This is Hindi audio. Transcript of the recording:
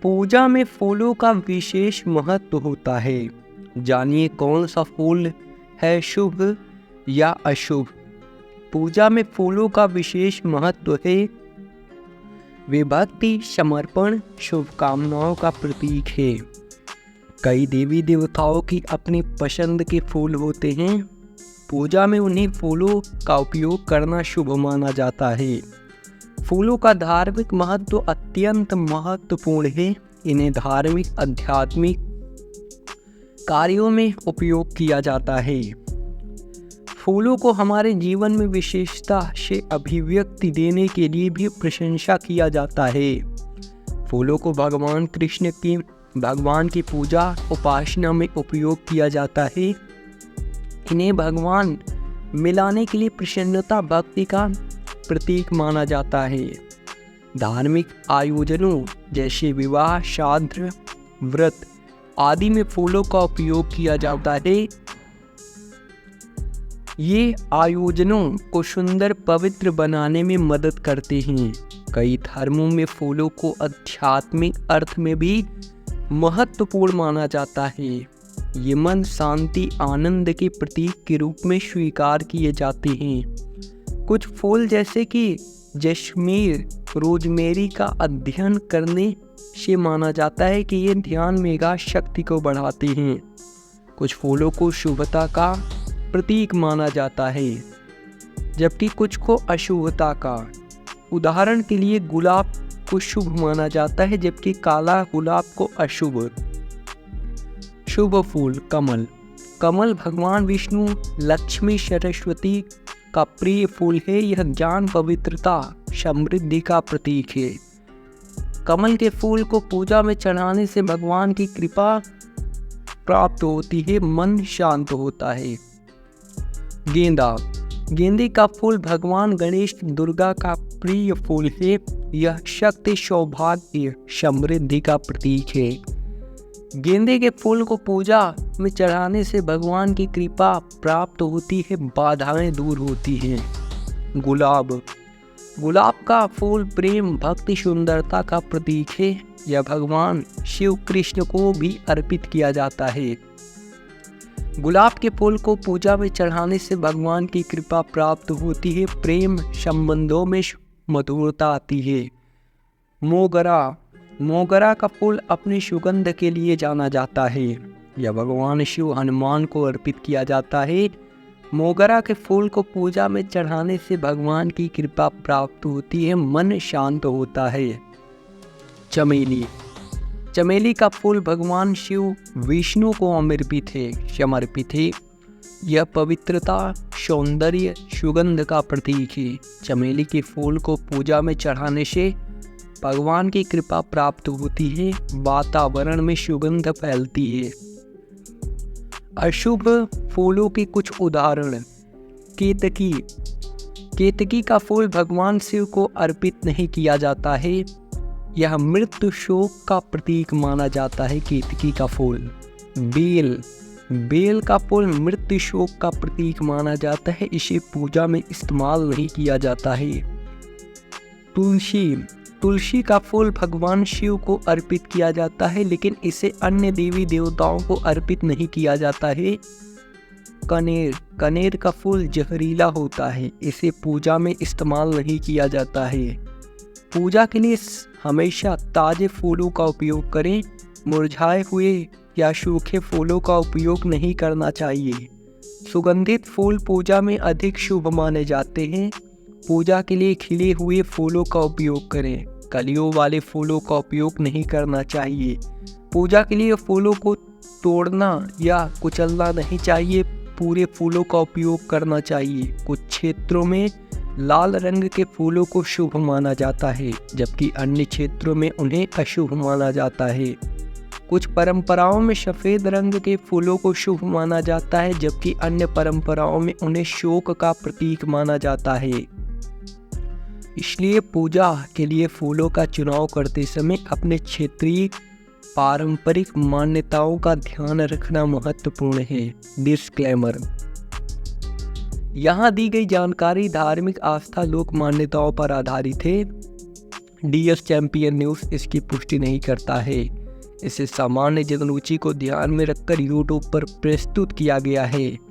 पूजा में फूलों का विशेष महत्व होता है। जानिए कौन सा फूल है शुभ या अशुभ। पूजा में फूलों का विशेष महत्व है। वे भक्ति, समर्पण, शुभकामनाओं का प्रतीक है। कई देवी देवताओं की अपनी पसंद के फूल होते हैं। पूजा में उन्हीं फूलों का उपयोग करना शुभ माना जाता है। फूलों का धार्मिक महत्व अत्यंत महत्वपूर्ण है। इन्हें धार्मिक, आध्यात्मिक कार्यों में उपयोग किया जाता है। फूलों को हमारे जीवन में विशेषता से अभिव्यक्ति देने के लिए भी प्रशंसा किया जाता है। फूलों को भगवान कृष्ण की भगवान की पूजा उपासना में उपयोग किया जाता है। इन्हें भगवान मिलाने के लिए प्रसन्नता, भक्ति का प्रतीक माना जाता है। धार्मिक आयोजनों जैसे विवाह, श्राद्ध, व्रत आदि में फूलों का उपयोग किया जाता है। ये आयोजनों को सुंदर, पवित्र बनाने में मदद करते हैं। कई धर्मों में फूलों को आध्यात्मिक अर्थ में भी महत्वपूर्ण माना जाता है। ये मन, शांति, आनंद के प्रतीक के रूप में स्वीकार किए जाते हैं। कुछ फूल जैसे कि जैस्मीन, रोजमेरी का अध्ययन करने से माना जाता है कि ये ध्यान में शक्ति को बढ़ाते हैं। कुछ फूलों को शुभता का प्रतीक माना जाता है, जबकि कुछ को अशुभता का। उदाहरण के लिए गुलाब को शुभ माना जाता है, जबकि काला गुलाब को अशुभ। शुभ फूल कमल। कमल भगवान विष्णु, लक्ष्मी, सरस्वती का प्रिय फूल है। यह ज्ञान, पवित्रता, समृद्धि का प्रतीक है। कमल के फूल को पूजा में चढ़ाने से भगवान की कृपा प्राप्त होती है, मन शांत होता है। गेंदा। गेंदे का फूल भगवान गणेश, दुर्गा का प्रिय फूल है। यह शक्ति, सौभाग्य, समृद्धि का प्रतीक है। गेंदे के फूल को पूजा में चढ़ाने से भगवान की कृपा प्राप्त होती है, बाधाएं दूर होती हैं। गुलाब। गुलाब का फूल प्रेम, भक्ति, सुंदरता का प्रतीक है। यह भगवान शिव, कृष्ण को भी अर्पित किया जाता है। गुलाब के फूल को पूजा में चढ़ाने से भगवान की कृपा प्राप्त होती है, प्रेम संबंधों में मधुरता आती है। मोगरा। मोगरा का फूल अपनी सुगंध के लिए जाना जाता है। यह भगवान शिव, हनुमान को अर्पित किया जाता है। मोगरा के फूल को पूजा में चढ़ाने से भगवान की कृपा प्राप्त होती है, मन शांत होता है। चमेली। चमेली का फूल भगवान शिव, विष्णु को समर्पित है। यह पवित्रता, सौंदर्य, सुगंध का प्रतीक है। चमेली के फूल को पूजा में चढ़ाने से भगवान की कृपा प्राप्त होती है, वातावरण में सुगंध फैलती है। अशुभ फूलों के कुछ उदाहरण। केतकी। केतकी का फूल भगवान शिव को अर्पित नहीं किया जाता है। यह मृत्यु, शोक का प्रतीक माना जाता है। केतकी का फूल। बेल। बेल का फूल मृत्यु, शोक का प्रतीक माना जाता है। इसे पूजा में इस्तेमाल नहीं किया जाता है। तुलसी। तुलसी का फूल भगवान शिव को अर्पित किया जाता है, लेकिन इसे अन्य देवी देवताओं को अर्पित नहीं किया जाता है। कनेर। कनेर का फूल जहरीला होता है, इसे पूजा में इस्तेमाल नहीं किया जाता है। पूजा के लिए हमेशा ताजे फूलों का उपयोग करें। मुरझाए हुए या सूखे फूलों का उपयोग नहीं करना चाहिए। सुगंधित फूल पूजा में अधिक शुभ माने जाते हैं। पूजा के लिए खिले हुए फूलों का उपयोग करें। कलियों वाले फूलों का उपयोग नहीं करना चाहिए। पूजा के लिए फूलों को तोड़ना या कुचलना नहीं चाहिए, पूरे फूलों का उपयोग करना चाहिए। कुछ क्षेत्रों में लाल रंग के फूलों को शुभ माना जाता है, जबकि अन्य क्षेत्रों में उन्हें अशुभ माना जाता है। कुछ परंपराओं में सफ़ेद रंग के फूलों को शुभ माना जाता है, जबकि अन्य परंपराओं में उन्हें शोक का प्रतीक माना जाता है। इसलिए पूजा के लिए फूलों का चुनाव करते समय अपने क्षेत्रीय पारंपरिक मान्यताओं का ध्यान रखना महत्वपूर्ण है। डिस्क्लेमर। यहाँ दी गई जानकारी धार्मिक आस्था, लोक मान्यताओं पर आधारित है। DS चैंपियन न्यूज़ इसकी पुष्टि नहीं करता है। इसे सामान्य जनरुचि को ध्यान में रखकर यूट्यूब पर प्रस्तुत किया गया है।